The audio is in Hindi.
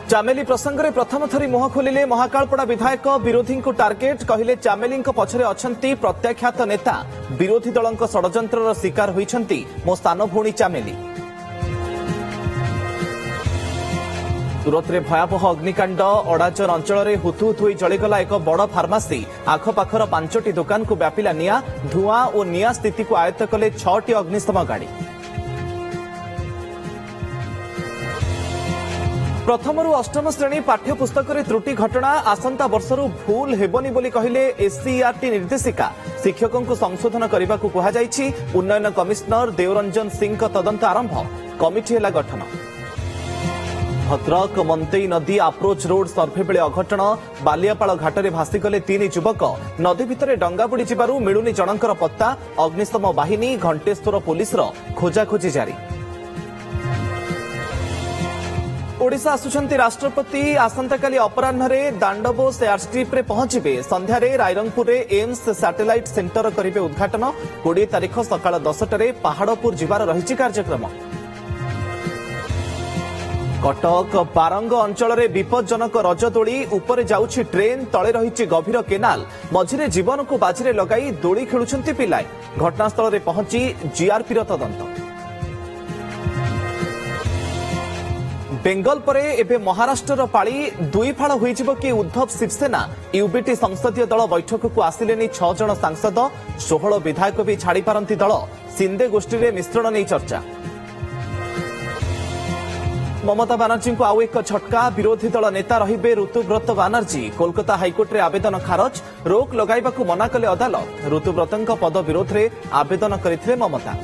चामेली प्रसंग में प्रथम थरी मुह खोलिले महाकालपड़ा विधायक विरोधी को टार्गेट कहले चामेली पछरे अछंती प्रत्याख्यात नेता विरोधी दलक षड्यंत्र शिकार होइछंती मो स्थान भौणी चामेली। सूरत में भयावह अग्निकांड अड़ाचर अंचल में हुतुहुतु होई जलिगला एक बड़ फार्मासी आखपाखर 5टी दुकान को व्यापिला निया धुआं और निया स्थिति को आयत्त कले 6टी अग्निशम गाड़ी। प्रथमरू अष्टम श्रेणी पाठ्यपुस्तक त्रुटि घटना आसंता वर्षरू भूल हेबनी बोली कहिले एससीईआरटी निर्देशिका शिक्षकों को संशोधन करने को कहुଯାଇଛି। उन्नयन कमिशनर देवरंजन सिंह का तदंत आरंभ कमिटी है गठन। भद्रक मंतेई नदी अप्रोच रोड सर्भे बेले अघटन बालियापाल घाटरे भासीगले 3 युवक नदी भितर डंगा बुड़ी जिबारु मिलुनी जनकर पत्ता अग्निशम बाहिनी घंटेश्वर पुलिसर खोजाखोजी जारी। ओडिशा आसुछंती राष्ट्रपति आसंताकाली अपराह्न दांडबोस एयरस्ट्रिप रे पहुंचबे। संध्यारे रायरंगपुर रे एम्स सैटेलाइट सेंटर करिवे उद्घाटन। 20 तारीख सकाळ 10टारे पहाड़पुर जिबार रहिछि कार्यक्रम। कटक बारंग अंचल में विपज्जनक रजदोली उपरे जाउछि ट्रेन तले रहिछि गभीर केनाल मझिरे जीवन को बाजिरे लगाई दोली खेलुछंती पिलाए। घटनास्थल में पहुंची जीआरपी तदंत। बेंगल परे एबे महाराष्ट्र पाली दुई फाड़ होइजिबो कि उद्धव शिवसेना यूबीटी संसदीय दल बैठक को आसिलेनी 6 जन सांसद 16 विधायक भी छाड़ी पारंती दल सिंधे गोष्ठी में मिश्रण नहीं चर्चा। ममता बानर्जी को आउ एक झटका विरोधी दल नेता रहिबे ऋतुव्रत बानर्जी कोलकाता हाइकोर्ट रे आवेदन खारज रोक लगाइबाकू मना कले अदालत। ऋतुव्रतଙ୍କ पद विरोध रे आवेदन करिथिले ममता।